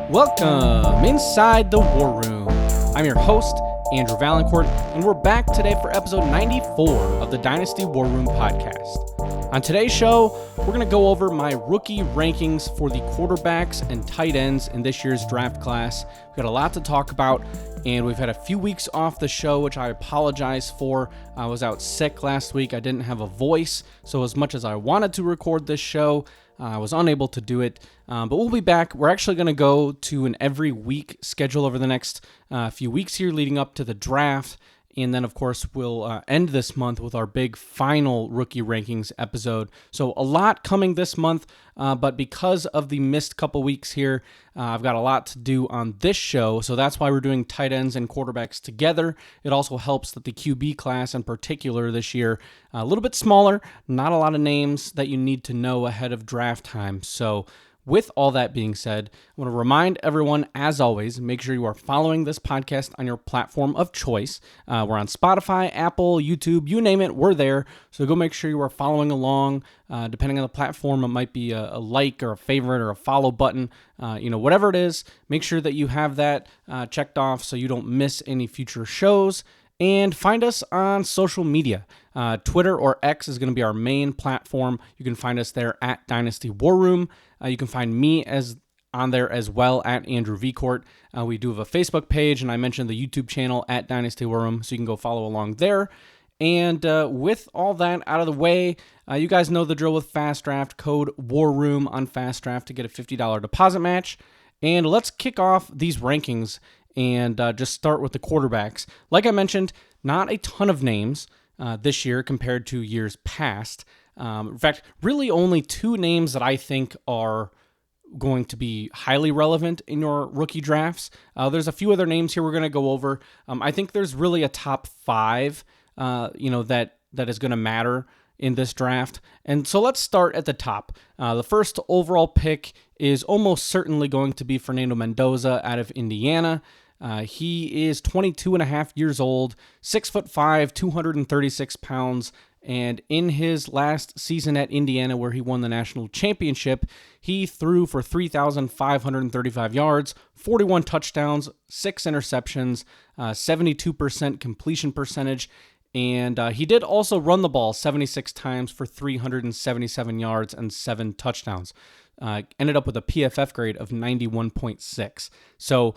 Welcome inside the War Room. I'm your host, Andrew Valancourt, and we're back today for episode 94 of the Dynasty War Room podcast. On today's show, we're going to go over my rookie rankings for the quarterbacks and tight ends in this year's draft class. We've got a lot to talk about, and we've had a few weeks off the show, which I apologize for. I was out sick last week. I didn't have a voice, so as much as I wanted to record this show, I was unable to do it, but we'll be back. We're actually going to go to an every week schedule over the next few weeks here leading up to the draft. And then, of course, we'll end this month with our big final rookie rankings episode. So a lot coming this month, but because of the missed couple weeks here, I've got a lot to do on this show. So that's why we're doing tight ends and quarterbacks together. It also helps that the QB class in particular this year, a little bit smaller, not a lot of names that you need to know ahead of draft time. So with all that being said, I want to remind everyone, as always, make sure you are following this podcast on your platform of choice. We're on Spotify, Apple, YouTube, you name it, we're there. So go make sure you are following along. Depending on the platform, it might be a like or a favorite or a follow button. Whatever it is, make sure that you have that checked off so you don't miss any future shows. And find us on social media. Twitter or X is going to be our main platform. You can find us there at Dynasty War Room. You can find me on there as well at Andrew Vcourt. We do have a Facebook page, and I mentioned the YouTube channel at Dynasty War Room, so you can go follow along there. And with all that out of the way, you guys know the drill with Fast Draft. Code War Room on Fast Draft to get a $50 deposit match. And let's kick off these rankings and just start with the quarterbacks. Like I mentioned, not a ton of names this year compared to years past. In fact, really only two names that I think are going to be highly relevant in your rookie drafts. There's a few other names here we're going to go over. I think there's really a top five, that is going to matter in this draft. And so let's start at the top. The first overall pick is almost certainly going to be Fernando Mendoza out of Indiana. He is 22 and a half years old, 6'5", 236 pounds, and in his last season at Indiana, where he won the national championship, he threw for 3,535 yards, 41 touchdowns, 6 interceptions, 72% completion percentage, and he did also run the ball 76 times for 377 yards and 7 touchdowns. Ended up with a PFF grade of 91.6. So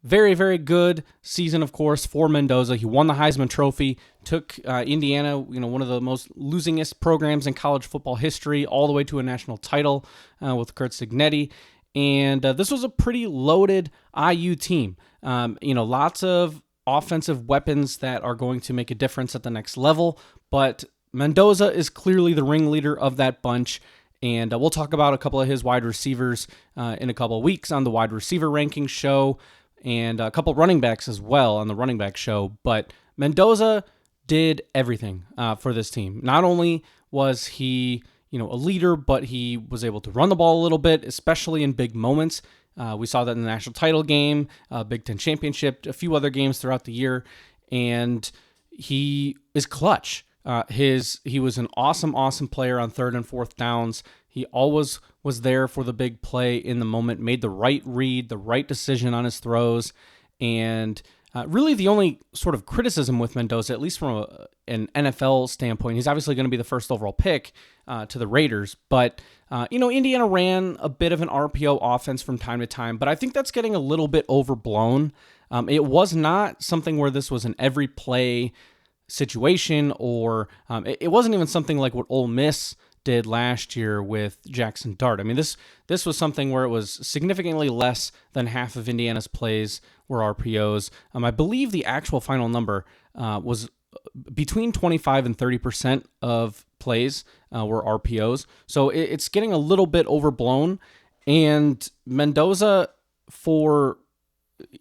very, very good season, of course, for Mendoza. He won the Heisman Trophy, took Indiana, one of the most losingest programs in college football history, all the way to a national title with Curt Cignetti. And this was a pretty loaded IU team. Lots of offensive weapons that are going to make a difference at the next level. But Mendoza is clearly the ringleader of that bunch. And we'll talk about a couple of his wide receivers in a couple of weeks on the wide receiver ranking show, and a couple running backs as well on the running back show. But Mendoza did everything for this team. Not only was he, a leader, but he was able to run the ball a little bit, especially in big moments. We saw that in the national title game, Big Ten championship, a few other games throughout the year, and he is clutch. He was an awesome player on third and fourth downs. He always was there for the big play in the moment, made the right read, the right decision on his throws, and really the only sort of criticism with Mendoza, at least from an NFL standpoint, he's obviously going to be the first overall pick to the Raiders, but Indiana ran a bit of an RPO offense from time to time, but I think that's getting a little bit overblown. It was not something where this was an every play situation, or it wasn't even something like what Ole Miss did last year with Jackson Dart. I mean, this was something where it was significantly less than half of Indiana's plays were RPOs. I believe the actual final number was between 25 and 30% of plays were RPOs. So it's getting a little bit overblown. And Mendoza,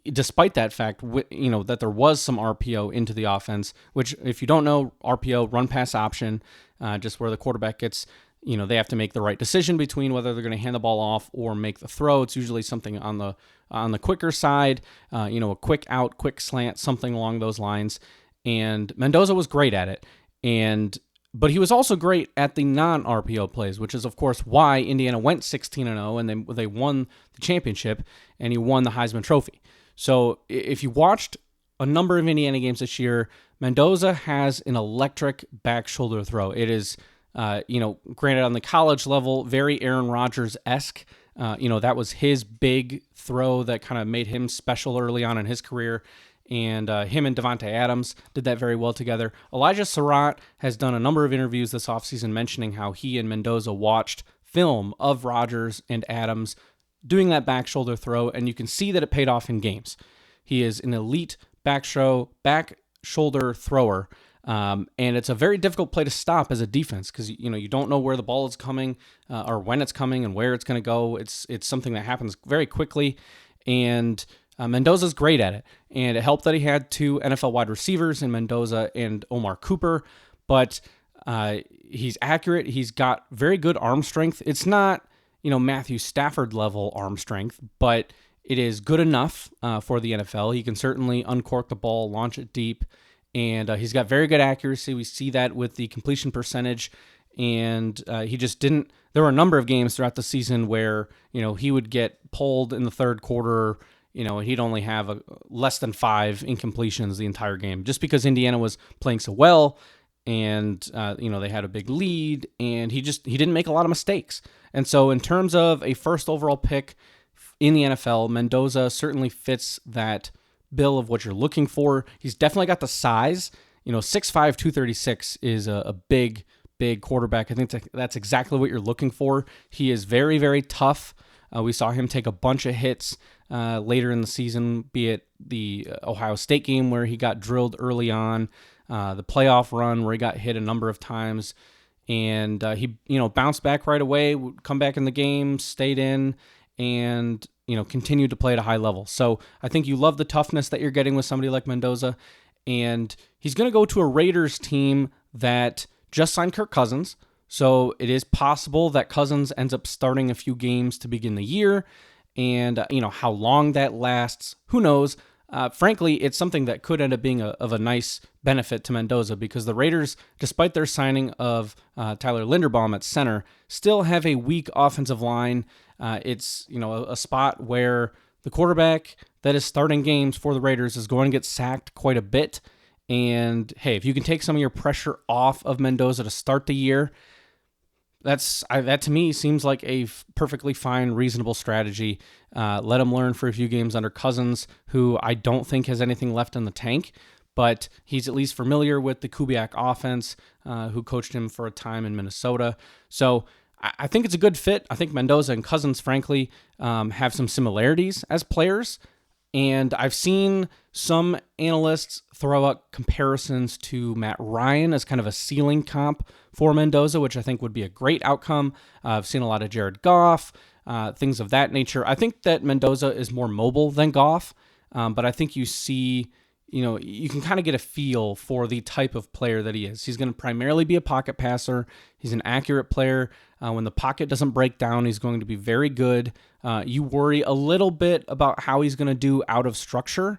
despite that fact, that there was some RPO into the offense, which if you don't know, RPO, run pass option, just where the quarterback gets, they have to make the right decision between whether they're going to hand the ball off or make the throw. It's usually something on the quicker side, a quick out, quick slant, something along those lines. And Mendoza was great at it. And But he was also great at the non-RPO plays, which is, of course, why Indiana went 16-0 and they won the championship and he won the Heisman Trophy. So if you watched a number of Indiana games this year, Mendoza has an electric back shoulder throw. It is, granted on the college level, very Aaron Rodgers-esque. That was his big throw that kind of made him special early on in his career. And him and Devontae Adams did that very well together. Elijah Surratt has done a number of interviews this offseason mentioning how he and Mendoza watched film of Rodgers and Adams doing that back shoulder throw, and you can see that it paid off in games. He is an elite back shoulder thrower, and it's a very difficult play to stop as a defense because you don't know where the ball is coming or when it's coming and where it's going to go. It's something that happens very quickly, and Mendoza's great at it, and it helped that he had two NFL wide receivers in Mendoza and Omar Cooper, but he's accurate. He's got very good arm strength. It's not, Matthew Stafford level arm strength, but it is good enough for the NFL. He can certainly uncork the ball, launch it deep, and he's got very good accuracy. We see that with the completion percentage, and he just didn't. There were a number of games throughout the season where, he would get pulled in the third quarter, he'd only have less than 5 incompletions the entire game just because Indiana was playing so well and, they had a big lead and he didn't make a lot of mistakes. And so in terms of a first overall pick in the NFL, Mendoza certainly fits that bill of what you're looking for. He's definitely got the size, 6'5", 236 is a big quarterback. I think that's exactly what you're looking for. He is very, very tough. We saw him take a bunch of hits later in the season, be it the Ohio State game where he got drilled early on, the playoff run where he got hit a number of times, and he bounced back right away, would come back in the game, stayed in, and continued to play at a high level. So I think you love the toughness that you're getting with somebody like Mendoza, and he's going to go to a Raiders team that just signed Kirk Cousins. So it is possible that Cousins ends up starting a few games to begin the year. And, how long that lasts, who knows? Frankly, it's something that could end up being of a nice benefit to Mendoza because the Raiders, despite their signing of Tyler Linderbaum at center, still have a weak offensive line. It's, a spot where the quarterback that is starting games for the Raiders is going to get sacked quite a bit. And, hey, if you can take some of your pressure off of Mendoza to start the year, that to me seems like a perfectly fine, reasonable strategy. Let him learn for a few games under Cousins, who I don't think has anything left in the tank, but he's at least familiar with the Kubiak offense, who coached him for a time in Minnesota. So I think it's a good fit. I think Mendoza and Cousins, frankly, have some similarities as players. And I've seen some analysts throw out comparisons to Matt Ryan as kind of a ceiling comp for Mendoza, which I think would be a great outcome. I've seen a lot of Jared Goff, things of that nature. I think that Mendoza is more mobile than Goff, but I think you see, you can kind of get a feel for the type of player that he is. He's going to primarily be a pocket passer. He's an accurate player. When the pocket doesn't break down, he's going to be very good. You worry a little bit about how he's going to do out of structure.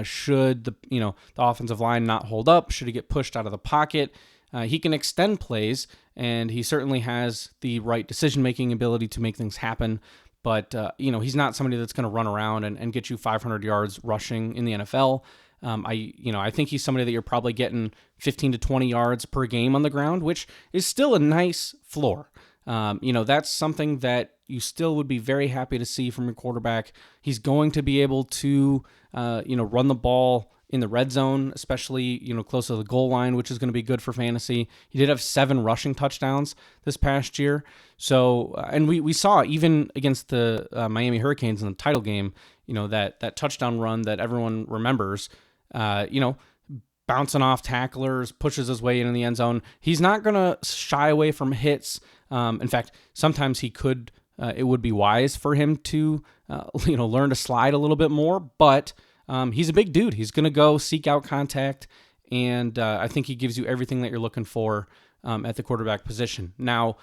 Should the offensive line not hold up? Should he get pushed out of the pocket? He can extend plays, and he certainly has the right decision-making ability to make things happen. But he's not somebody that's going to run around and get you 500 yards rushing in the NFL. I think he's somebody that you're probably getting 15 to 20 yards per game on the ground, which is still a nice floor. That's something that you still would be very happy to see from your quarterback. He's going to be able to, run the ball in the red zone, especially, close to the goal line, which is going to be good for fantasy. He did have 7 rushing touchdowns this past year. So, and we saw even against the Miami Hurricanes in the title game, that touchdown run that everyone remembers, bouncing off tacklers, pushes his way into the end zone. He's not going to shy away from hits. In fact, sometimes he could, it would be wise for him to, learn to slide a little bit more, but he's a big dude. He's going to go seek out contact, and I think he gives you everything that you're looking for at the quarterback position. Now,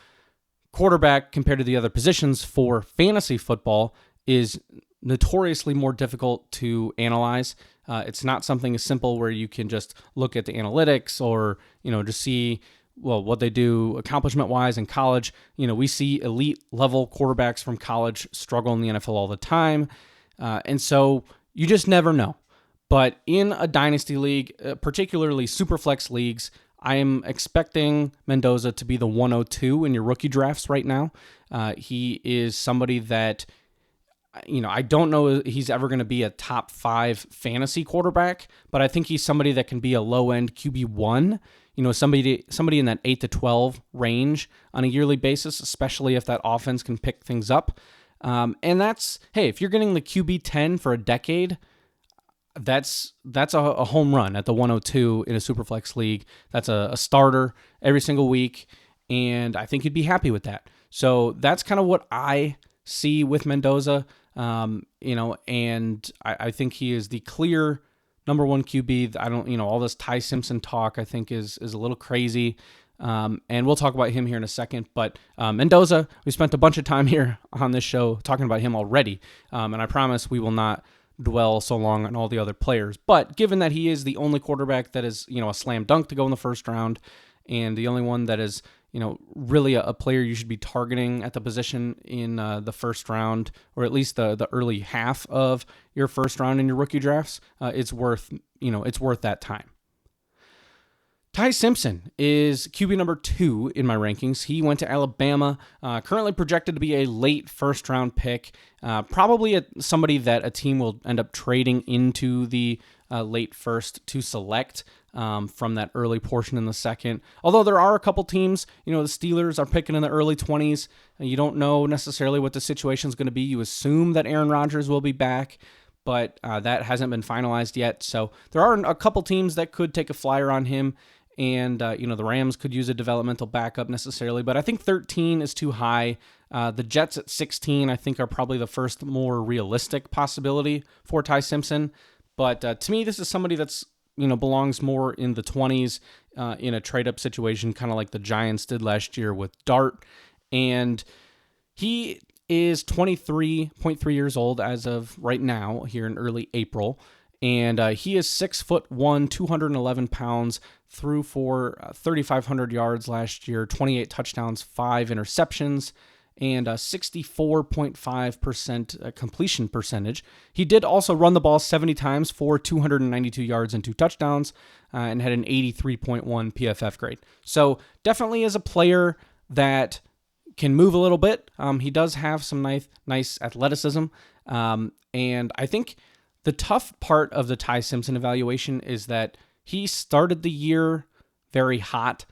quarterback compared to the other positions for fantasy football is notoriously more difficult to analyze. It's not something as simple where you can just look at the analytics or, just see what they do accomplishment-wise in college. We see elite-level quarterbacks from college struggle in the NFL all the time. And so you just never know. But in a dynasty league, particularly superflex leagues, I am expecting Mendoza to be the 102 in your rookie drafts right now. He is somebody that, I don't know he's ever going to be a top 5 fantasy quarterback, but I think he's somebody that can be a low-end QB1, somebody in that 8 to 12 range on a yearly basis, especially if that offense can pick things up. And that's, hey, if you're getting the QB 10 for a decade, that's a home run at the 102 in a superflex league. That's a starter every single week, and I think you'd be happy with that. So that's kind of what I see with Mendoza, and I think he is the clear number 1 QB. I don't, all this Ty Simpson talk I think is a little crazy. And we'll talk about him here in a second. But Mendoza, we spent a bunch of time here on this show talking about him already. And I promise we will not dwell so long on all the other players. But given that he is the only quarterback that is, a slam dunk to go in the first round, and the only one that is, really a player you should be targeting at the position in the first round, or at least the early half of your first round in your rookie drafts, it's worth that time. Ty Simpson is QB number 2 in my rankings. He went to Alabama, currently projected to be a late first-round pick, probably somebody that a team will end up trading into the late first to select from that early portion in the second. Although there are a couple teams, the Steelers are picking in the early 20s. You don't know necessarily what the situation is going to be. You assume that Aaron Rodgers will be back, but that hasn't been finalized yet. So there are a couple teams that could take a flyer on him. And, the Rams could use a developmental backup necessarily, but I think 13 is too high. The Jets at 16, I think, are probably the first more realistic possibility for Ty Simpson. But to me, this is somebody that's, belongs more in the 20s in a trade-up situation, kind of like the Giants did last year with Dart. And he is 23.3 years old as of right now here in early April. And he is 6'1", 211 pounds, threw for 3,500 yards last year, 28 touchdowns, 5 interceptions, and a 64.5% completion percentage. He did also run the ball 70 times for 292 yards and 2 touchdowns, and had an 83.1 PFF grade. So definitely is a player that can move a little bit. He does have some nice athleticism, and I think the tough part of the Ty Simpson evaluation is that he started the year very hot.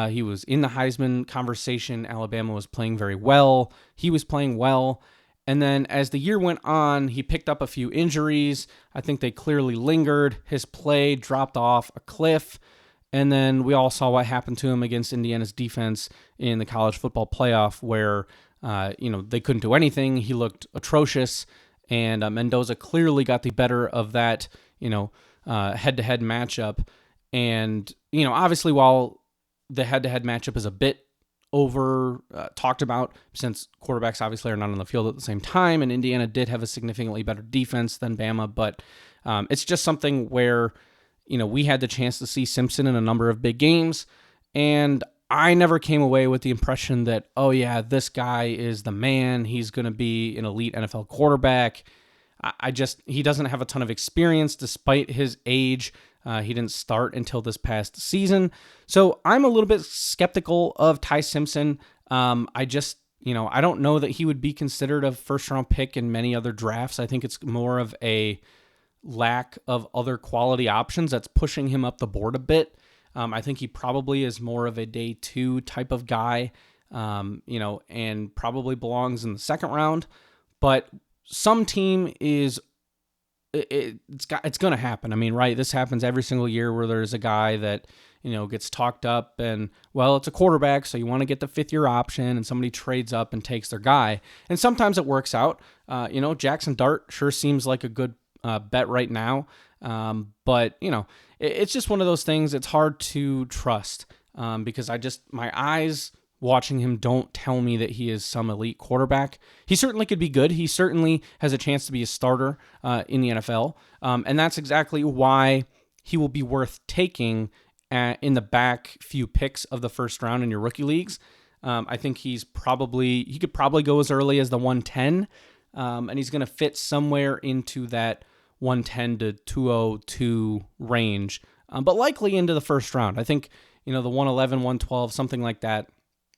He was in the Heisman conversation. Alabama was playing very well. He was playing well. And then as the year went on, he picked up a few injuries. I think they clearly lingered. His play dropped off a cliff. And then we all saw what happened to him against Indiana's defense in the college football playoff where, they couldn't do anything. He looked atrocious. And Mendoza clearly got the better of that, head-to-head matchup. And, obviously while the head-to-head matchup is a bit over talked about, since quarterbacks obviously are not on the field at the same time, and Indiana did have a significantly better defense than Bama, but it's just something where, we had the chance to see Simpson in a number of big games, and I never came away with the impression that, oh yeah, this guy is the man. He's going to be an elite NFL quarterback. He doesn't have a ton of experience despite his age. He didn't start until this past season. So I'm a little bit skeptical of Ty Simpson. I don't know that he would be considered a first-round pick in many other drafts. I think it's more of a lack of other quality options that's pushing him up the board a bit. I think he probably is more of a day 2 type of guy, and probably belongs in the second round. But some team it's going to happen. I mean, right? This happens every single year where there's a guy that, gets talked up and, well, it's a quarterback, so you want to get the 5th-year option, and somebody trades up and takes their guy. And sometimes it works out. Jackson Dart sure seems like a good bet right now. But, it's just one of those things. It's hard to trust because my eyes watching him don't tell me that he is some elite quarterback. He certainly could be good. He certainly has a chance to be a starter in the NFL. And that's exactly why he will be worth taking in the back few picks of the first round in your rookie leagues. I think he could probably go as early as the 110, and he's going to fit somewhere into that 110 to 202 range, but likely into the first round. I think, the 111, 112, something like that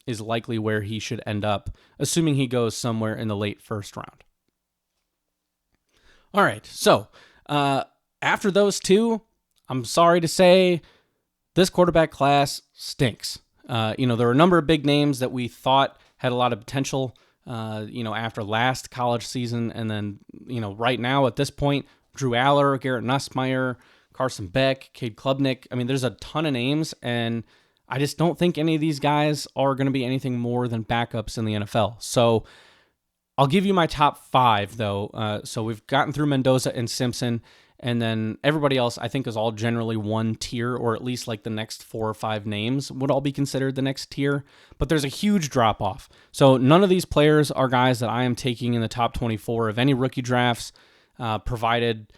is likely where he should end up, assuming he goes somewhere in the late first round. All right, so after those two, I'm sorry to say this quarterback class stinks. There are a number of big names that we thought had a lot of potential, after last college season. And then, right now at this point, Drew Aller, Garrett Nussmeier, Carson Beck, Cade Klubnik. I mean, there's a ton of names, and I just don't think any of these guys are going to be anything more than backups in the NFL. So I'll give you my top five, though. So we've gotten through Mendoza and Simpson, and then everybody else I think is all generally one tier, or at least like the next 4 or 5 names would all be considered the next tier. But there's a huge drop-off. So none of these players are guys that I am taking in the top 24 of any rookie drafts, provided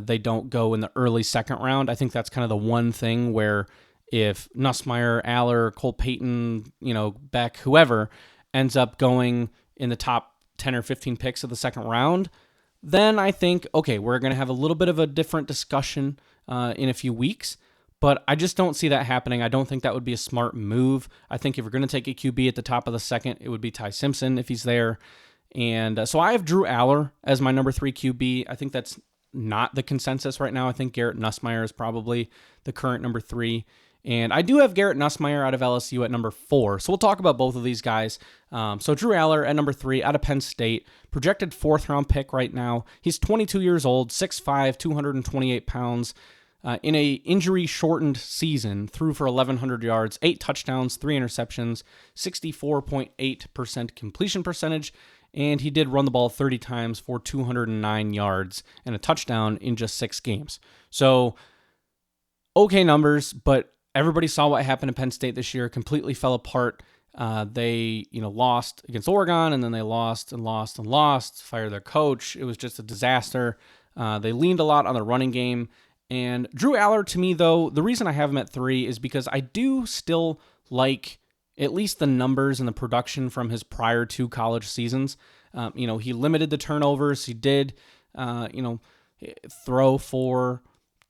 they don't go in the early second round. I think that's kind of the one thing where if Nussmeier, Aller, Cole Payton, Beck, whoever ends up going in the top 10 or 15 picks of the second round, then I think, okay, we're going to have a little bit of a different discussion in a few weeks, but I just don't see that happening. I don't think that would be a smart move. I think if we're going to take a QB at the top of the second, it would be Ty Simpson if he's there. And so I have Drew Aller as my number 3 QB. I think that's not the consensus right now. I think Garrett Nussmeier is probably the current number 3. And I do have Garrett Nussmeier out of LSU at number 4. So we'll talk about both of these guys. So Drew Aller at number 3 out of Penn State, projected 4th round pick right now. He's 22 years old, 6'5", 228 pounds. In a injury-shortened season, threw for 1,100 yards, 8 touchdowns, 3 interceptions, 64.8% completion percentage, and he did run the ball 30 times for 209 yards and a touchdown in just 6 games. So, okay numbers, but everybody saw what happened at Penn State this year. Completely fell apart. They, lost against Oregon, and then they lost, fired their coach. It was just a disaster. They leaned a lot on the running game. And Drew Aller, to me, though, the reason I have him at 3 is because I do still like at least the numbers and the production from his prior 2 college seasons. He limited the turnovers. He did, throw for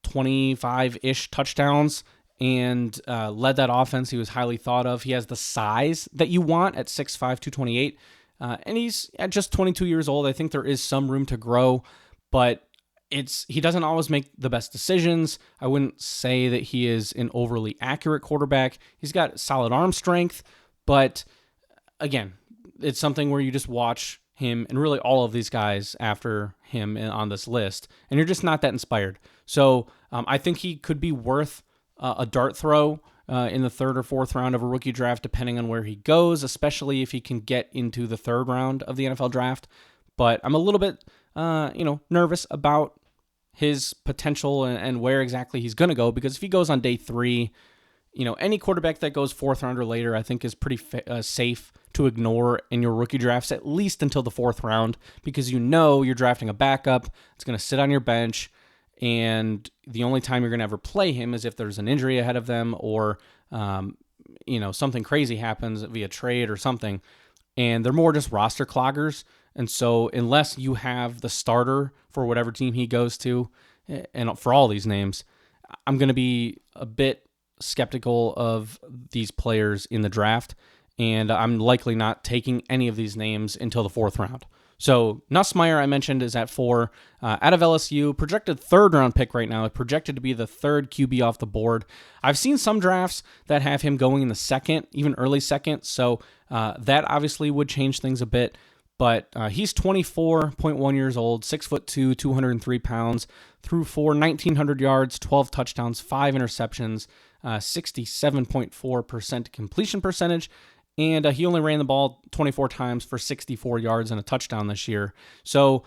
25-ish touchdowns and led that offense. He was highly thought of. He has the size that you want at 6'5", 228, and he's at just 22 years old. I think there is some room to grow, but he doesn't always make the best decisions. I wouldn't say that he is an overly accurate quarterback. He's got solid arm strength, but again, it's something where you just watch him and really all of these guys after him on this list, and you're just not that inspired. So I think he could be worth a dart throw in the 3rd or 4th round of a rookie draft, depending on where he goes, especially if he can get into the 3rd round of the NFL draft. But I'm a little bit, nervous about his potential and where exactly he's going to go, because if he goes on day 3, any quarterback that goes 4th round or later, I think is pretty safe to ignore in your rookie drafts, at least until the 4th round, because you're drafting a backup. It's going to sit on your bench, and the only time you're going to ever play him is if there's an injury ahead of them or, something crazy happens via trade or something. And they're more just roster cloggers. And so unless you have the starter for whatever team he goes to, and for all these names, I'm going to be a bit skeptical of these players in the draft. And I'm likely not taking any of these names until the 4th round. So Nussmeier, I mentioned, is at 4, out of LSU, projected 3rd round pick right now, projected to be the 3rd QB off the board. I've seen some drafts that have him going in the 2nd, even early 2nd, so that obviously would change things a bit. But he's 24.1 years old, 6'2", 203 pounds, threw for 1,900 yards, 12 touchdowns, 5 interceptions, 67.4% completion percentage, and he only ran the ball 24 times for 64 yards and a touchdown this year. So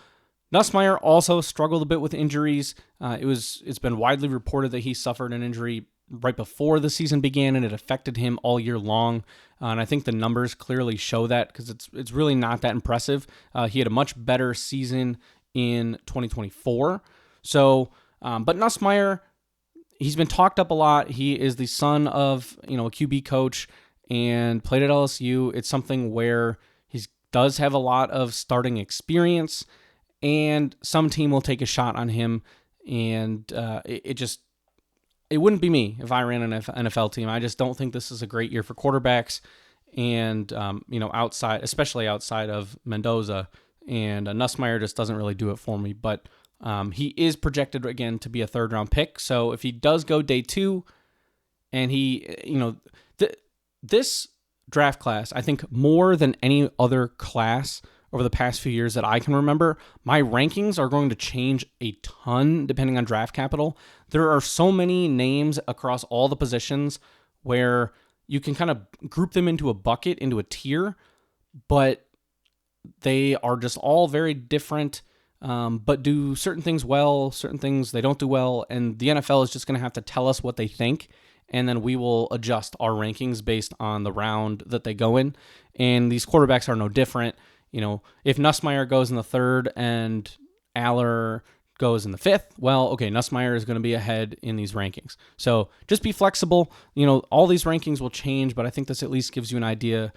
Nussmeier also struggled a bit with injuries. It's been widely reported that he suffered an injury right before the season began, and it affected him all year long. And I think the numbers clearly show that, because it's really not that impressive. He had a much better season in 2024. So, but Nussmeier, he's been talked up a lot. He is the son of, a QB coach and played at LSU. It's something where he does have a lot of starting experience, and some team will take a shot on him. And it wouldn't be me if I ran an NFL team. I just don't think this is a great year for quarterbacks. And, especially outside of Mendoza, and Nussmeier just doesn't really do it for me. But he is projected, again, to be a third-round pick. So if he does go day 2, and this draft class, I think more than any other class over the past few years that I can remember, my rankings are going to change a ton depending on draft capital. There are so many names across all the positions where you can kind of group them into a bucket, into a tier, but they are just all very different, but do certain things well, certain things they don't do well, and the NFL is just going to have to tell us what they think, and then we will adjust our rankings based on the round that they go in. And these quarterbacks are no different. If Nussmeier goes in the 3rd and Aller goes in the 5th, well, okay, Nussmeier is going to be ahead in these rankings. So just be flexible. All these rankings will change, but I think this at least gives you an idea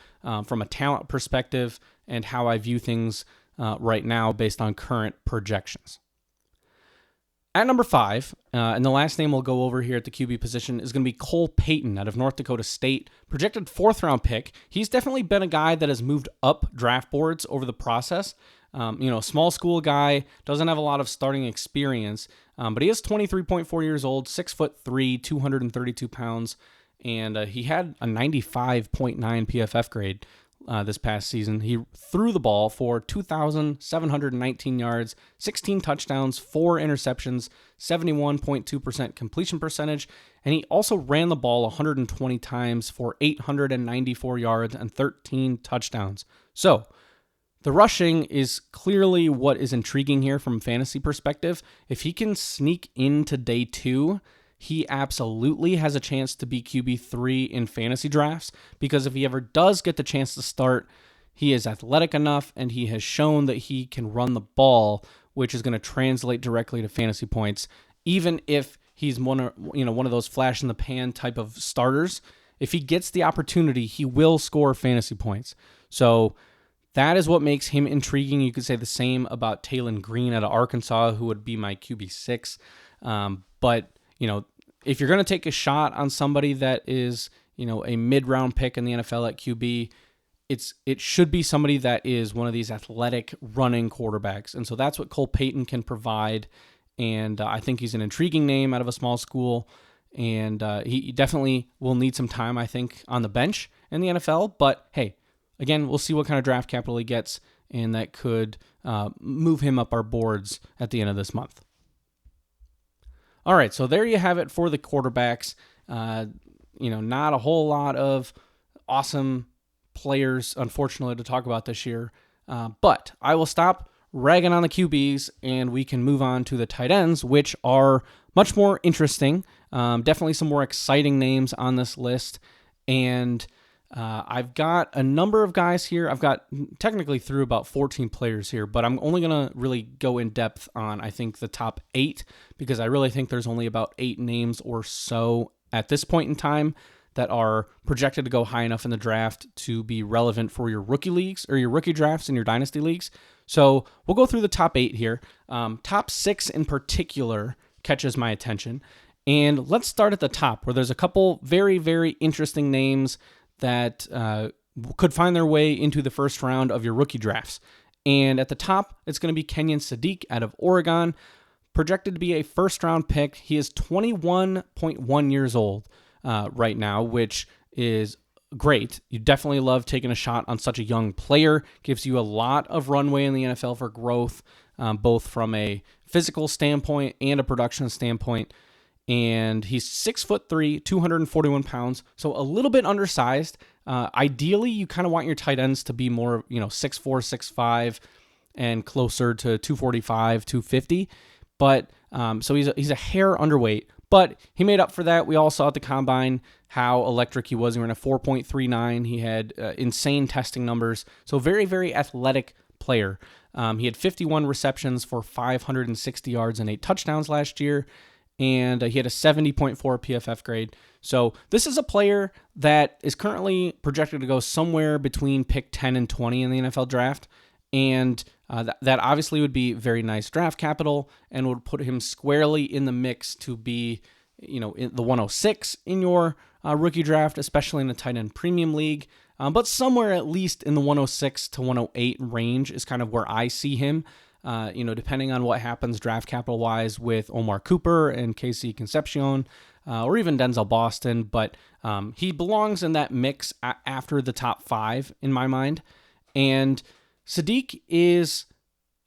from a talent perspective and how I view things right now based on current projections. At number 5, and the last name we'll go over here at the QB position is going to be Cole Payton out of North Dakota State, projected 4th-round pick. He's definitely been a guy that has moved up draft boards over the process. Small school guy, doesn't have a lot of starting experience, but he is 23.4 years old, 6'3", 232 pounds, and he had a 95.9 PFF grade this past season. He threw the ball for 2,719 yards, 16 touchdowns, 4 interceptions, 71.2% completion percentage, and he also ran the ball 120 times for 894 yards and 13 touchdowns. So, the rushing is clearly what is intriguing here from a fantasy perspective. If he can sneak into day 2, he absolutely has a chance to be QB3 in fantasy drafts, because if he ever does get the chance to start, he is athletic enough and he has shown that he can run the ball, which is going to translate directly to fantasy points. Even if he's one of those flash in the pan type of starters, if he gets the opportunity, he will score fantasy points. So that is what makes him intriguing. You could say the same about Taylon Green out of Arkansas, who would be my QB6. But if you're going to take a shot on somebody that is, a mid-round pick in the NFL at QB, it should be somebody that is one of these athletic running quarterbacks. And so that's what Cole Payton can provide. And I think he's an intriguing name out of a small school. And he definitely will need some time, I think, on the bench in the NFL. But hey, again, we'll see what kind of draft capital he gets, and that could move him up our boards at the end of this month. All right, so there you have it for the quarterbacks. Not a whole lot of awesome players, unfortunately, to talk about this year. But I will stop ragging on the QBs, and we can move on to the tight ends, which are much more interesting. Definitely some more exciting names on this list. And I've got a number of guys here. I've got technically through about 14 players here, but I'm only going to really go in depth on, I think, the top 8, because I really think there's only about 8 names or so at this point in time that are projected to go high enough in the draft to be relevant for your rookie leagues or your rookie drafts in your dynasty leagues. So we'll go through the top 8 here. Top 6 in particular catches my attention. And let's start at the top, where there's a couple very, very interesting names that could find their way into the first round of your rookie drafts. And at the top, it's going to be Kenyon Sadiq out of Oregon, projected to be a first-round pick. He is 21.1 years old right now, which is great. You definitely love taking a shot on such a young player. Gives you a lot of runway in the NFL for growth, both from a physical standpoint and a production standpoint. And he's 6'3", 241 pounds, so a little bit undersized. Ideally, you kind of want your tight ends to be more, 6'4", 6'5", and closer to 245, 250. But so he's a hair underweight, but he made up for that. We all saw at the combine how electric he was. He ran a 4.39. He had insane testing numbers. So very, very athletic player. He had 51 receptions for 560 yards and 8 touchdowns last year. and he had a 70.4 PFF grade. So this is a player that is currently projected to go somewhere between pick 10 and 20 in the NFL draft, and that obviously would be very nice draft capital and would put him squarely in the mix to be, in the 106 in your rookie draft, especially in the tight end premium league. But somewhere at least in the 106 to 108 range is kind of where I see him. Depending on what happens draft capital wise with Omar Cooper and Casey Concepcion, or even Denzel Boston, but he belongs in that mix after the top 5 in my mind. And Sadiq is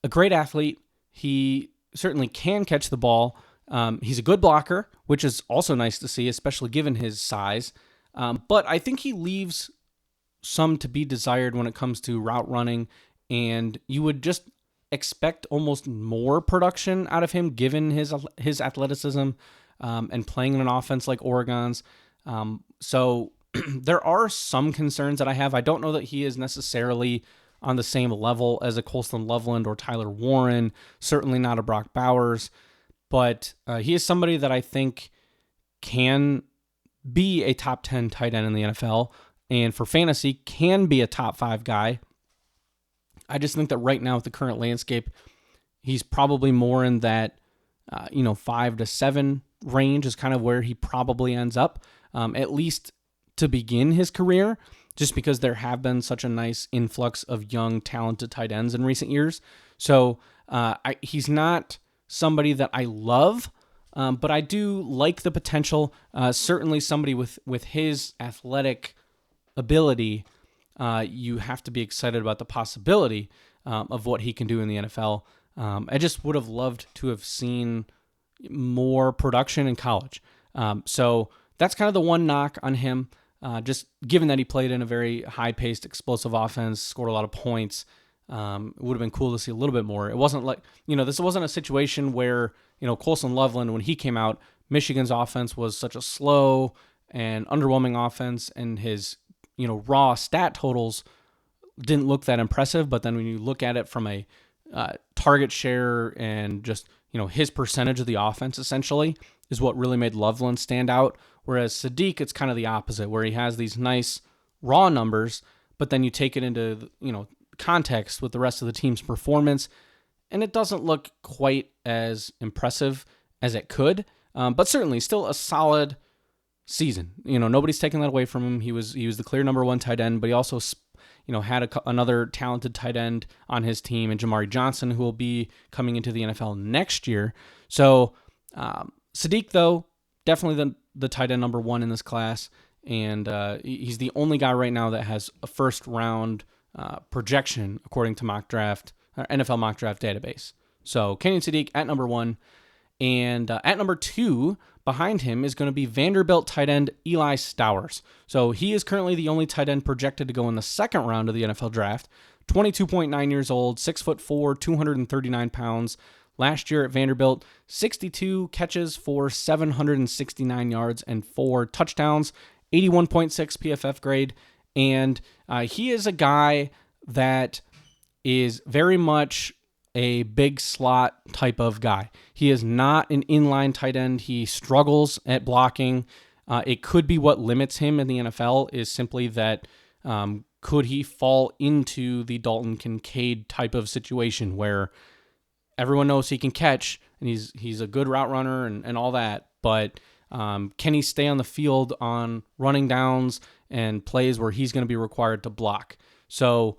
a great athlete. He certainly can catch the ball. He's a good blocker, which is also nice to see, especially given his size. But I think he leaves some to be desired when it comes to route running, and you would just expect almost more production out of him given his athleticism and playing in an offense like Oregon's. So there are some concerns that I have. I don't know that he is necessarily on the same level as a Colston Loveland or Tyler Warren, certainly not a Brock Bowers, but he is somebody that I think can be a top 10 tight end in the NFL, and for fantasy can be a top 5 guy. I just think that right now with the current landscape, he's probably more in that 5 to 7 range is kind of where he probably ends up, at least to begin his career, just because there have been such a nice influx of young, talented tight ends in recent years. So he's not somebody that I love, but I do like the potential. Certainly somebody with his athletic ability, you have to be excited about the possibility of what he can do in the NFL. I just would have loved to have seen more production in college. So that's kind of the one knock on him. Just given that he played in a very high-paced, explosive offense, scored a lot of points, it would have been cool to see a little bit more. It wasn't like, this wasn't a situation where, Colston Loveland, when he came out, Michigan's offense was such a slow and underwhelming offense, and his, raw stat totals didn't look that impressive. But then when you look at it from a target share and just, his percentage of the offense essentially is what really made Loveland stand out. Whereas Sadiq, it's kind of the opposite, where he has these nice raw numbers, but then you take it into, context with the rest of the team's performance, and it doesn't look quite as impressive as it could. But certainly still a solid season. Nobody's taking that away from him. He was the clear number 1 tight end, but he also, had another talented tight end on his team, and Jamari Johnson, who will be coming into the NFL next year. So Sadiq, though, definitely the tight end number 1 in this class, and he's the only guy right now that has a first round projection according to NFL mock draft database. So Kenyon Sadiq at number 1, and at number 2 behind him is going to be Vanderbilt tight end Eli Stowers. So he is currently the only tight end projected to go in the second round of the NFL draft. 22.9 years old, 6'4", 239 pounds. Last year at Vanderbilt, 62 catches for 769 yards and 4 touchdowns, 81.6 PFF grade. And he is a guy that is very much a big slot type of guy. He is not an inline tight end. He struggles at blocking. It could be what limits him in the NFL is simply that could he fall into the Dalton Kincaid type of situation where everyone knows he can catch and he's a good route runner and all that, but can he stay on the field on running downs and plays where he's going to be required to block? So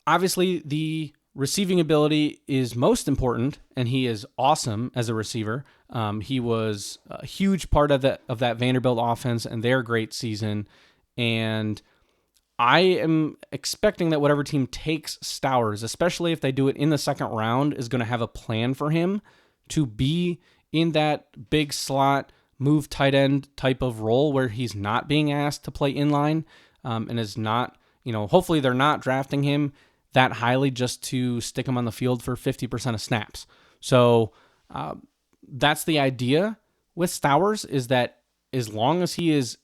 obviously the receiving ability is most important, and he is awesome as a receiver. He was a huge part of that Vanderbilt offense and their great season, and I am expecting that whatever team takes Stowers, especially if they do it in the second round, is going to have a plan for him to be in that big slot, move tight end type of role where he's not being asked to play inline and is not, hopefully they're not drafting him that highly just to stick him on the field for 50% of snaps. So that's the idea with Stowers, is that as long as he is,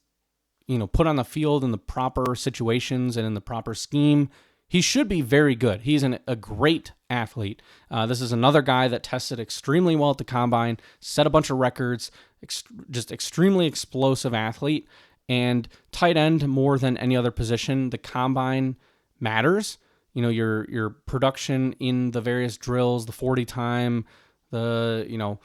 put on the field in the proper situations and in the proper scheme, he should be very good. He's a great athlete. This is another guy that tested extremely well at the combine, set a bunch of records, just extremely explosive athlete. And tight end, more than any other position, the combine matters. You know, your production in the various drills, the 40 time, the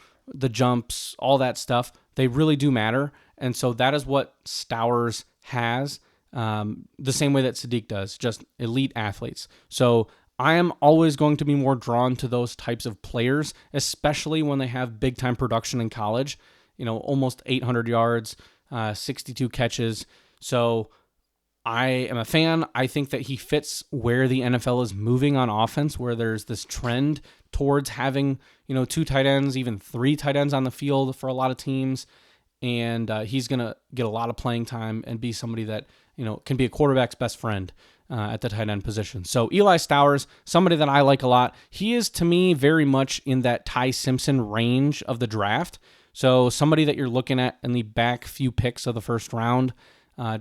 jumps, all that stuff, they really do matter. And so that is what Stowers has. The same way that Sadiq does, just elite athletes. So I am always going to be more drawn to those types of players, especially when they have big time production in college, almost 800 yards, 62 catches. So I am a fan. I think that he fits where the NFL is moving on offense, where there's this trend towards having, 2 tight ends, even 3 tight ends on the field for a lot of teams. And he's going to get a lot of playing time and be somebody that, can be a quarterback's best friend at the tight end position. So Eli Stowers, somebody that I like a lot. He is, to me, very much in that Ty Simpson range of the draft. So somebody that you're looking at in the back few picks of the first round,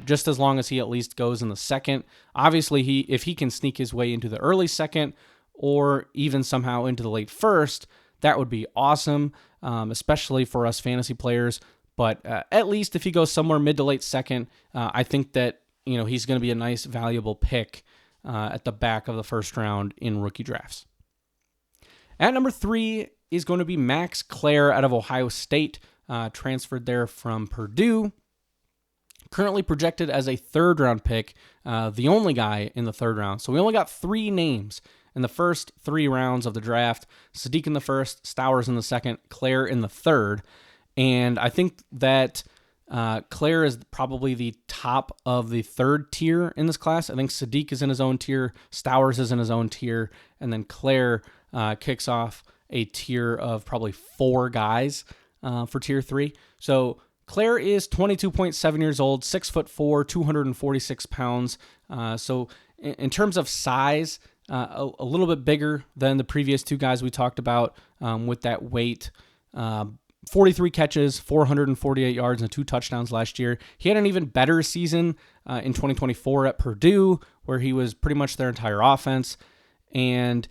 just as long as he at least goes in the second. Obviously, if he can sneak his way into the early second or even somehow into the late first, that would be awesome, especially for us fantasy players. But at least if he goes somewhere mid to late second, I think that he's going to be a nice, valuable pick at the back of the first round in rookie drafts. At number 3 is going to be Max Clare out of Ohio State, transferred there from Purdue. Currently projected as a third-round pick, the only guy in the third round. So we only got 3 names in the first 3 rounds of the draft. Sadiq in the first, Stowers in the second, Clare in the third. And I think that Clare is probably the top of the third tier in this class. I think Sadiq is in his own tier, Stowers is in his own tier, and then Clare kicks off a tier of probably 4 guys for tier 3. So Clare is 22.7 years old, 6'4", 246 pounds. So in terms of size, a little bit bigger than the previous 2 guys we talked about with that weight. 43 catches, 448 yards, and 2 touchdowns last year. He had an even better season in 2024 at Purdue, where he was pretty much their entire offense. And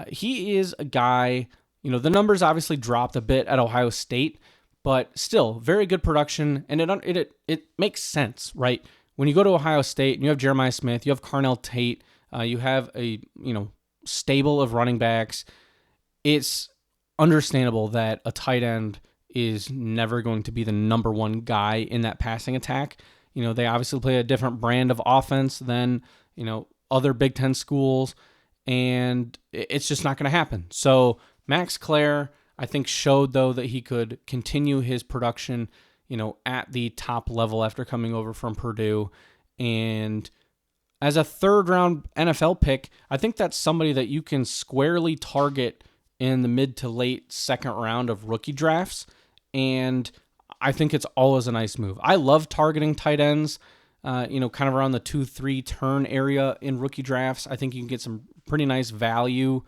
he is a guy, the numbers obviously dropped a bit at Ohio State, but still very good production. And it makes sense, right? When you go to Ohio State and you have Jeremiah Smith, you have Carnell Tate, you have a, stable of running backs, it's understandable that a tight end is never going to be the number one guy in that passing attack. They obviously play a different brand of offense than, other Big Ten schools, and it's just not going to happen. So Max Clare, I think, showed, though, that he could continue his production, at the top level after coming over from Purdue. And as a third-round NFL pick, I think that's somebody that you can squarely target in the mid to late second round of rookie drafts, and I think it's always a nice move. I love targeting tight ends, kind of around the 2-3 turn area in rookie drafts. I think you can get some pretty nice value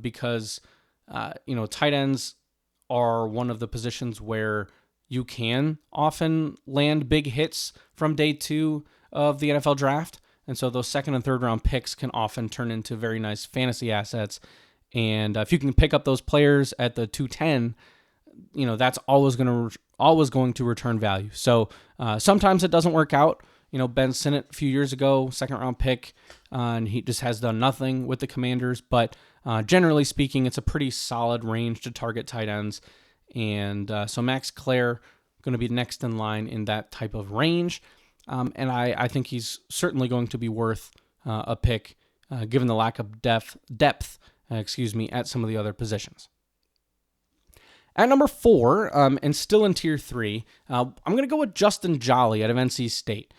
because, tight ends are one of the positions where you can often land big hits from day 2 of the NFL draft, and so those second and third round picks can often turn into very nice fantasy assets. And if you can pick up those players at the 210, that's always going to return value. So sometimes it doesn't work out. Ben Sinnott a few years ago, second round pick, and he just has done nothing with the Commanders. But generally speaking, it's a pretty solid range to target tight ends. And so Max Clare going to be next in line in that type of range. And I think he's certainly going to be worth a pick given the lack of depth at some of the other positions. At number 4, and still in Tier 3, I'm going to go with Justin Jolly out of NC State.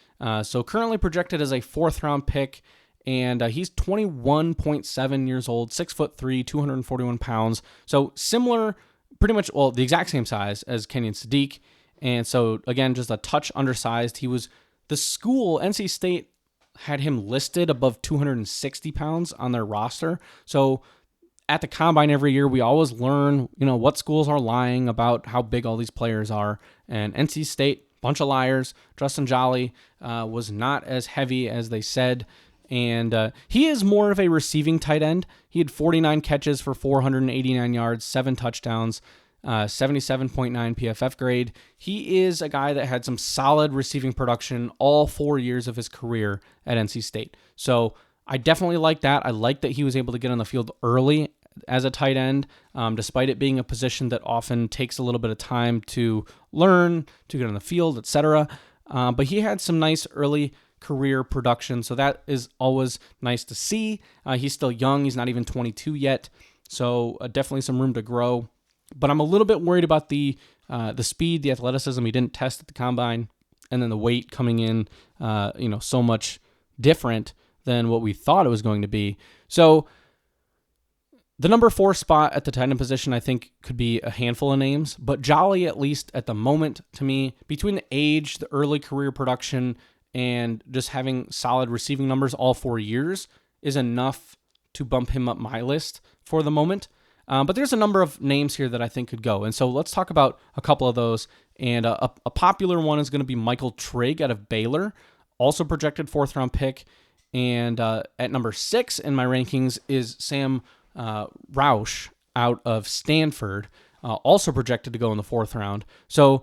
So currently projected as a 4th-round pick, and he's 21.7 years old, 6'3", 241 pounds. So similar, pretty much, the exact same size as Kenyon Sadiq. And so, again, just a touch undersized. The school, NC State, had him listed above 260 pounds on their roster. So at the combine every year, we always learn, what schools are lying about how big all these players are. And NC State, bunch of liars. Justin Jolly was not as heavy as they said. And he is more of a receiving tight end. He had 49 catches for 489 yards, 7 touchdowns, 77.9 PFF grade. He is a guy that had some solid receiving production all 4 years of his career at NC State. So I definitely like that. I like that he was able to get on the field early as a tight end, despite it being a position that often takes a little bit of time to learn, to get on the field, etc. But he had some nice early career production, so that is always nice to see. He's still young. He's not even 22 yet, so definitely some room to grow. But I'm a little bit worried about the speed, the athleticism. He didn't test at the combine, and then the weight coming in, so much different than what we thought it was going to be. So the number 4 spot at the tight end position, I think, could be a handful of names, but Jolly, at least at the moment, to me, between the age, the early career production, and just having solid receiving numbers all 4 years is enough to bump him up my list for the moment. But there's a number of names here that I think could go. And so let's talk about a couple of those. And a popular one is going to be Michael Trigg out of Baylor, also projected 4th round pick. And at number 6 in my rankings is Sam Roush out of Stanford, also projected to go in the 4th round. So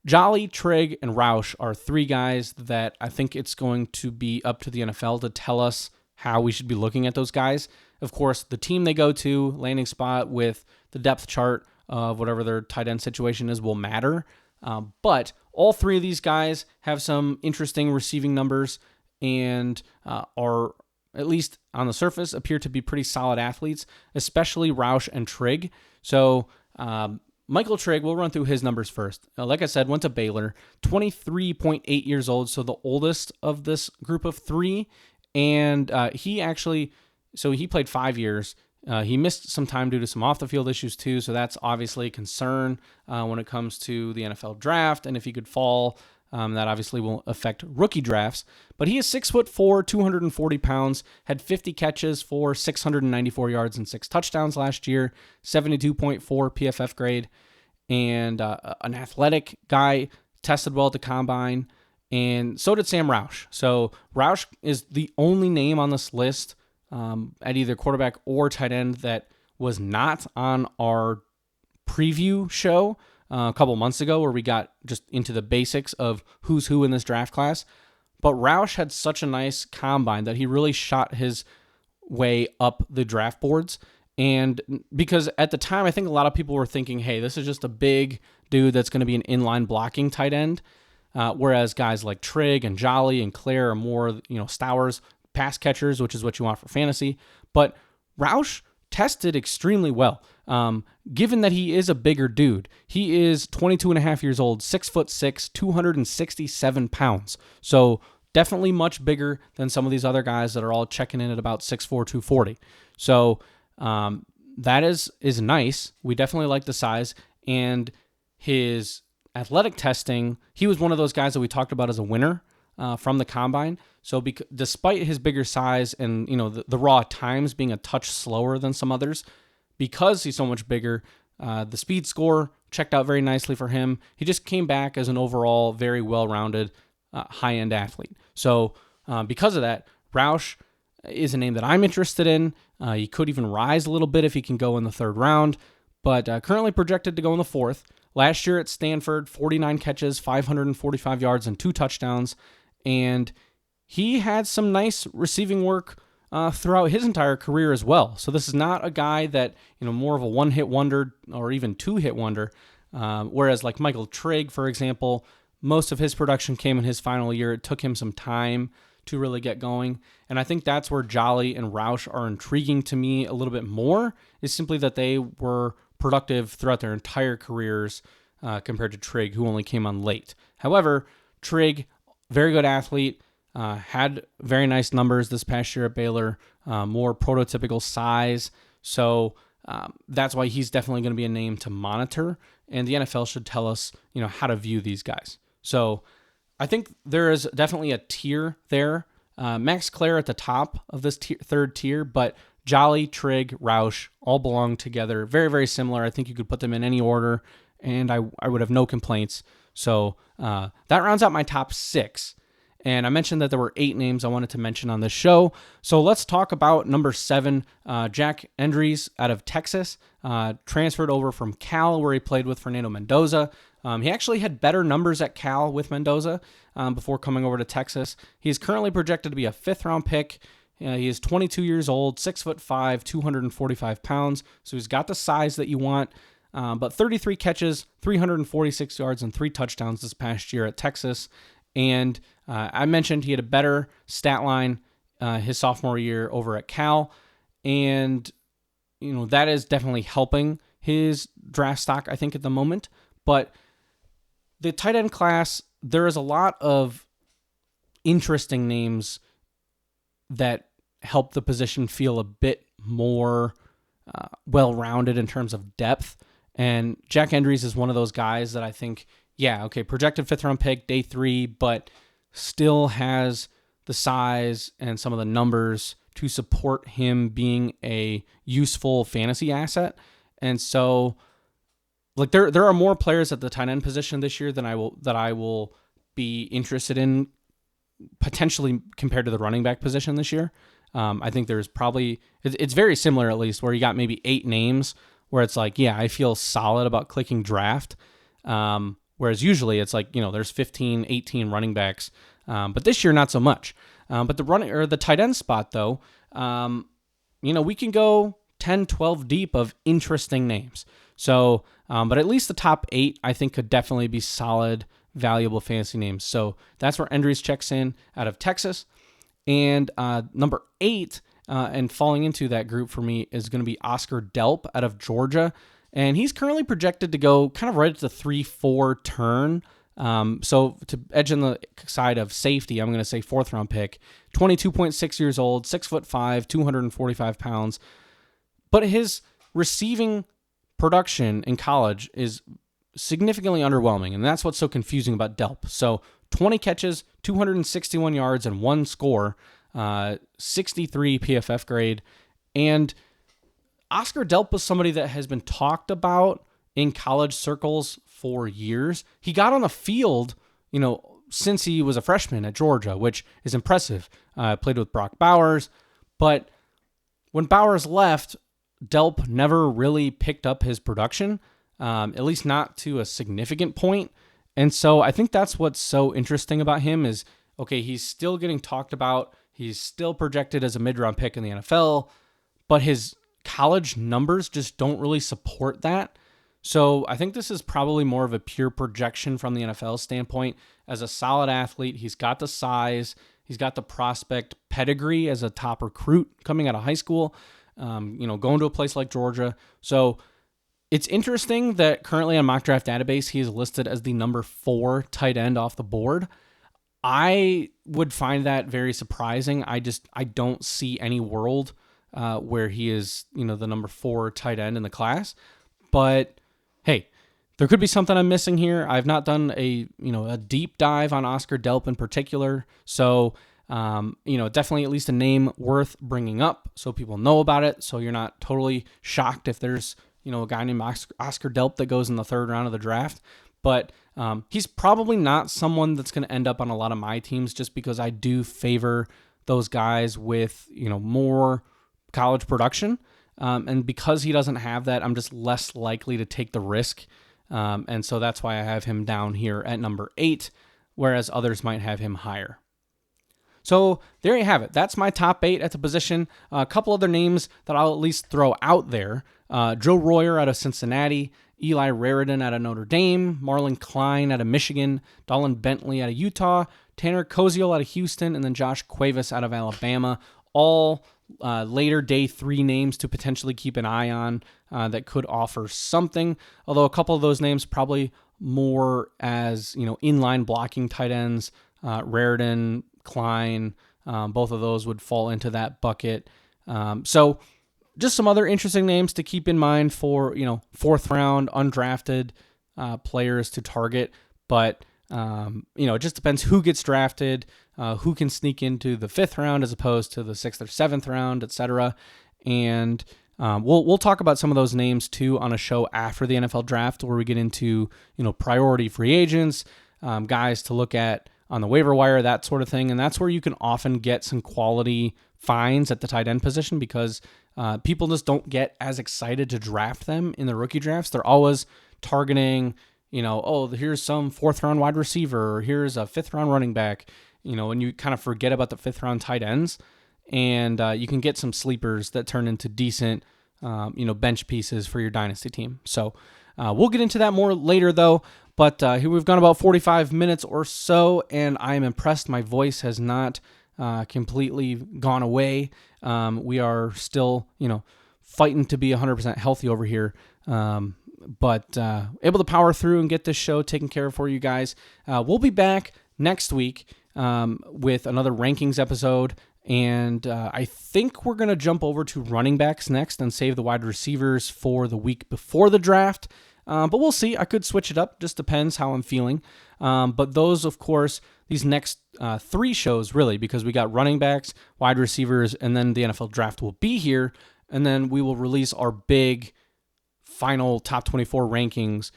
Jolly, Trigg, and Roush are 3 guys that I think it's going to be up to the NFL to tell us how we should be looking at those guys. Of course, the team they go to, landing spot with the depth chart of whatever their tight end situation is will matter. But all 3 of these guys have some interesting receiving numbers and are, at least on the surface, appear to be pretty solid athletes, especially Roush and Trigg. So Michael Trigg, we'll run through his numbers first. Like I said, went to Baylor, 23.8 years old, so the oldest of this group of 3. And he played 5 years. He missed some time due to some off-the-field issues too, so that's obviously a concern when it comes to the NFL draft, and if he could fall, that obviously will affect rookie drafts. But he is 6'4", 240 pounds, had 50 catches for 694 yards and 6 touchdowns last year, 72.4 PFF grade, and an athletic guy, tested well at the combine, and so did Sam Roush. So Roush is the only name on this list at either quarterback or tight end that was not on our preview show a couple months ago, where we got just into the basics of who's who in this draft class. But Roush had such a nice combine that he really shot his way up the draft boards. And because at the time, I think a lot of people were thinking, hey, this is just a big dude that's going to be an inline blocking tight end. Whereas guys like Trigg and Jolly and Claire are more, Stowers, pass catchers, which is what you want for fantasy. But Roush tested extremely well. Given that he is a bigger dude, he is 22 and a half years old, 6'6", 267 pounds. So definitely much bigger than some of these other guys that are all checking in at about 6'4", 240. So that is nice. We definitely like the size, and his athletic testing, he was one of those guys that we talked about as a winner from the combine. So despite his bigger size and the raw times being a touch slower than some others, because he's so much bigger, the speed score checked out very nicely for him. He just came back as an overall very well-rounded high-end athlete. So because of that, Roush is a name that I'm interested in. He could even rise a little bit if he can go in the 3rd round, but currently projected to go in the 4th. Last year at Stanford, 49 catches, 545 yards, and 2 touchdowns. And he had some nice receiving work throughout his entire career as well. So this is not a guy that, more of a one-hit wonder or even two-hit wonder. Whereas like Michael Trigg, for example, most of his production came in his final year. It took him some time to really get going. And I think that's where Jolly and Roush are intriguing to me a little bit more, is simply that they were productive throughout their entire careers compared to Trigg, who only came on late. However, Trigg, very good athlete, had very nice numbers this past year at Baylor, more prototypical size. So that's why he's definitely going to be a name to monitor. And the NFL should tell us, how to view these guys. So I think there is definitely a tier there. Max Clare at the top of this 3rd tier, but Jolly, Trigg, Roush all belong together. Very, very similar. I think you could put them in any order, and I would have no complaints. So that rounds out my top 6. And I mentioned that there were 8 names I wanted to mention on this show. So let's talk about number 7, Jack Endries out of Texas, transferred over from Cal, where he played with Fernando Mendoza. He actually had better numbers at Cal with Mendoza before coming over to Texas. He's currently projected to be a 5th-round pick. He is 22 years old, 6'5", 245 pounds. So he's got the size that you want. But 33 catches, 346 yards, and 3 touchdowns this past year at Texas. And I mentioned he had a better stat line his sophomore year over at Cal. And, that is definitely helping his draft stock, I think, at the moment. But the tight end class, there is a lot of interesting names that help the position feel a bit more well-rounded in terms of depth. And Jack Endries is one of those guys that I think, projected 5th-round pick, day 3, but still has the size and some of the numbers to support him being a useful fantasy asset. And so, there are more players at the tight end position this year than I will be interested in potentially compared to the running back position this year. I think there's probably, it's very similar at least, where you got maybe 8 names where it's I feel solid about clicking draft. Whereas usually it's there's 15, 18 running backs. But this year, not so much. But the tight end spot though, we can go 10, 12 deep of interesting names. So, but at least the top 8, I think, could definitely be solid, valuable fantasy names. So that's where Endries checks in out of Texas. And number 8, and falling into that group for me, is going to be Oscar Delp out of Georgia. And he's currently projected to go kind of right at the 3-4 turn. So to edge on the side of safety, I'm going to say 4th-round pick. 22.6 years old, 6'5", 245 pounds. But his receiving production in college is significantly underwhelming, and that's what's so confusing about Delp. So 20 catches, 261 yards, and 1 score, 63 PFF grade. And Oscar Delp was somebody that has been talked about in college circles for years. He got on the field, since he was a freshman at Georgia, which is impressive. Played with Brock Bowers, but when Bowers left, Delp never really picked up his production, at least not to a significant point. And so I think that's what's so interesting about him is, he's still getting talked about. He's still projected as a mid-round pick in the NFL, but his college numbers just don't really support that. So I think this is probably more of a pure projection from the NFL standpoint. As a solid athlete, he's got the size, he's got the prospect pedigree as a top recruit coming out of high school, going to a place like Georgia. So it's interesting that currently on Mock Draft Database, he is listed as the number 4 tight end off the board. I would find that very surprising. I don't see any world where he is, the number 4 tight end in the class. But hey, there could be something I'm missing here. I've not done a deep dive on Oscar Delp in particular. So, definitely at least a name worth bringing up so people know about it. So you're not totally shocked if there's, a guy named Oscar Delp that goes in the 3rd round of the draft. But he's probably not someone that's going to end up on a lot of my teams just because I do favor those guys with, more college production. And because he doesn't have that, I'm just less likely to take the risk. And so that's why I have him down here at number 8, whereas others might have him higher. So there you have it. That's my top 8 at the position. A couple other names that I'll at least throw out there. Joe Royer out of Cincinnati, Eli Raridan out of Notre Dame, Marlon Klein out of Michigan, Dolan Bentley out of Utah, Tanner Koziel out of Houston, and then Josh Cuevas out of Alabama. All later day 3 names to potentially keep an eye on that could offer something. Although a couple of those names probably more as, inline blocking tight ends, Raridan, Klein, both of those would fall into that bucket. So just some other interesting names to keep in mind for, 4th round undrafted players to target. But, it just depends who gets drafted, who can sneak into the 5th round as opposed to the 6th or 7th round, etc. And we'll talk about some of those names too on a show after the NFL draft where we get into, priority free agents, guys to look at on the waiver wire, that sort of thing. And that's where you can often get some quality finds at the tight end position because people just don't get as excited to draft them in the rookie drafts. They're always targeting, oh, here's some 4th round wide receiver, or here's a 5th round running back, and you kind of forget about the 5th round tight ends. And you can get some sleepers that turn into decent, bench pieces for your dynasty team. So we'll get into that more later, though. But here we've gone about 45 minutes or so, and I'm impressed. My voice has not completely gone away. We are still, fighting to be 100% healthy over here. But able to power through and get this show taken care of for you guys. We'll be back next week with another rankings episode. And I think we're going to jump over to running backs next and save the wide receivers for the week before the draft. But we'll see. I could switch it up. Just depends how I'm feeling. But those, of course, these next 3 shows, really, because we got running backs, wide receivers, and then the NFL draft will be here. And then we will release our big final top 24 rankings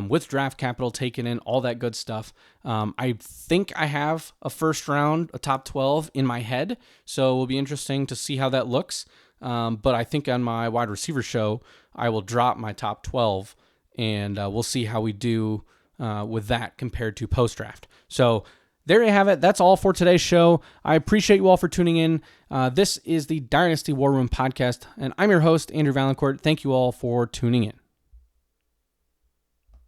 with draft capital taken in, all that good stuff. I think I have a first round, a top 12 in my head, so it will be interesting to see how that looks. But I think on my wide receiver show, I will drop my top 12, and we'll see how we do with that compared to post-draft. So there you have it. That's all for today's show. I appreciate you all for tuning in. This is the Dynasty War Room podcast, and I'm your host, Andrew Valancourt. Thank you all for tuning in.